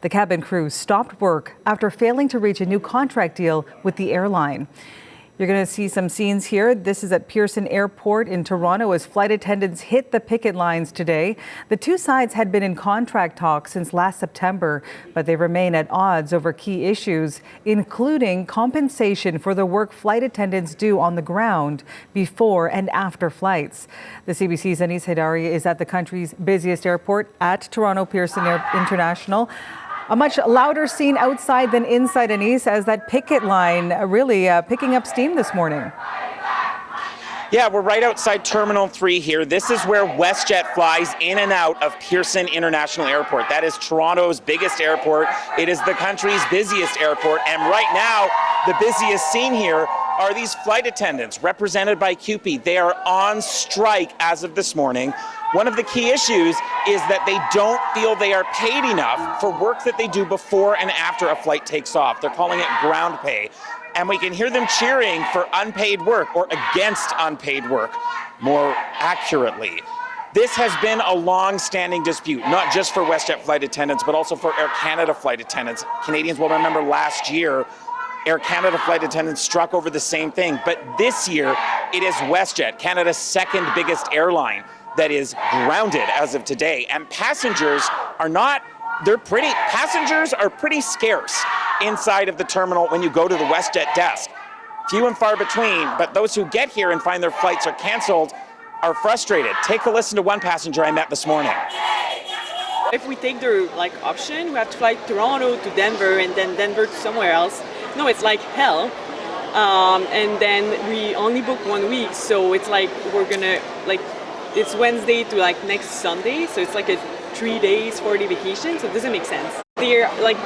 The cabin crew stopped work after failing to reach a new contract deal with the airline. You're going to see some scenes here. This is at Pearson Airport in Toronto as flight attendants hit the picket lines today. The two sides had been in contract talks since last September, but they remain at odds over key issues, including compensation for the work flight attendants do on the ground before and after flights. The CBC's Anis Haidari is at the country's busiest airport at Toronto Pearson International. A much louder scene outside than inside, Anis, as that picket line really picking up steam this morning. Yeah, we're right outside Terminal 3 here. This is where WestJet flies in and out of Pearson International Airport. That is Toronto's biggest airport. It is the country's busiest airport. And right now, the busiest scene here are these flight attendants represented by CUPE. They are on strike as of this morning. One of the key issues is that they don't feel they are paid enough for work that they do before and after a flight takes off. They're calling it ground pay. And we can hear them cheering for unpaid work, or against unpaid work, more accurately. This has been a long-standing dispute, not just for WestJet flight attendants, but also for Air Canada flight attendants. Canadians will remember last year, Air Canada flight attendants struck over the same thing. But this year, it is WestJet, Canada's second biggest airline, that is grounded as of today. And passengers are pretty scarce inside of the terminal when you go to the WestJet desk. Few and far between, but those who get here and find their flights are canceled are frustrated. Take a listen to one passenger I met this morning. If we take their option, we have to fly Toronto to Denver and then Denver to somewhere else. No, it's like hell. And then we only book 1 week, so it's like we're gonna it's Wednesday to next Sunday, so it's like a 3 days, 4-day vacation, so it doesn't make sense. They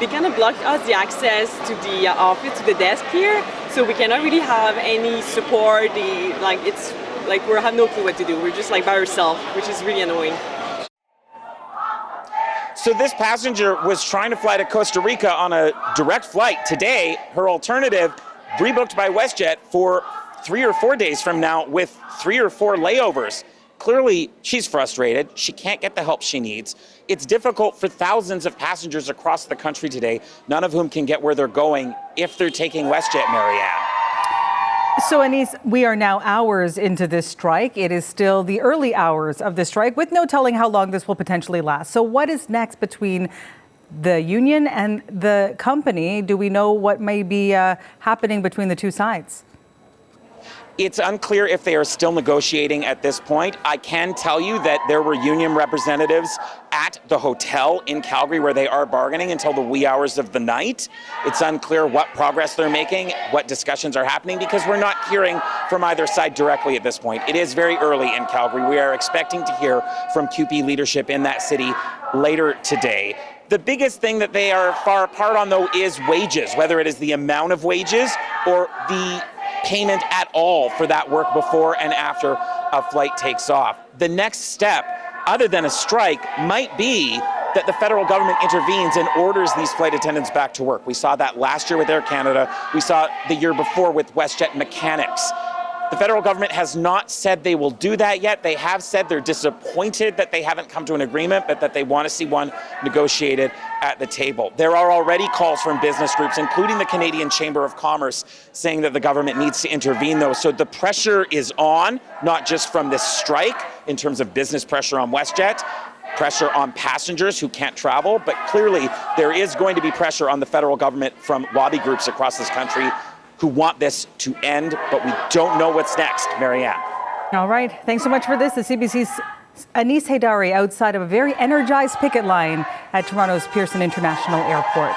kind of blocked us the access to the office, to the desk here, so we cannot really have any support. We have no clue what to do. We're just by ourselves, which is really annoying. So this passenger was trying to fly to Costa Rica on a direct flight today. Her alternative, rebooked by WestJet for 3 or 4 days from now with 3 or 4 layovers. Clearly, she's frustrated. She can't get the help she needs. It's difficult for thousands of passengers across the country today, none of whom can get where they're going if they're taking WestJet, Marianne. So, Anis, we are now hours into this strike. It is still the early hours of the strike, with no telling how long this will potentially last. So what is next between the union and the company? Do we know what may be happening between the two sides? It's unclear if they are still negotiating at this point. I can tell you that there were union representatives at the hotel in Calgary where they are bargaining until the wee hours of the night. It's unclear what progress they're making, what discussions are happening, because we're not hearing from either side directly at this point. It is very early in Calgary. We are expecting to hear from CUPE leadership in that city later today. The biggest thing that they are far apart on, though, is wages, whether it is the amount of wages or the payment at all for that work before and after a flight takes off. The next step, other than a strike, might be that the federal government intervenes and orders these flight attendants back to work. We saw that last year with Air Canada. We saw the year before with WestJet mechanics. The federal government has not said they will do that yet. They have said they're disappointed that they haven't come to an agreement, but that they want to see one negotiated at the table. There are already calls from business groups, including the Canadian Chamber of Commerce, saying that the government needs to intervene, though. So the pressure is on, not just from this strike in terms of business pressure on WestJet, pressure on passengers who can't travel, but clearly there is going to be pressure on the federal government from lobby groups across this country who want this to end, but we don't know what's next. Marianne. All right. Thanks so much for this. The CBC's Anis Haidari outside of a very energized picket line at Toronto's Pearson International Airport.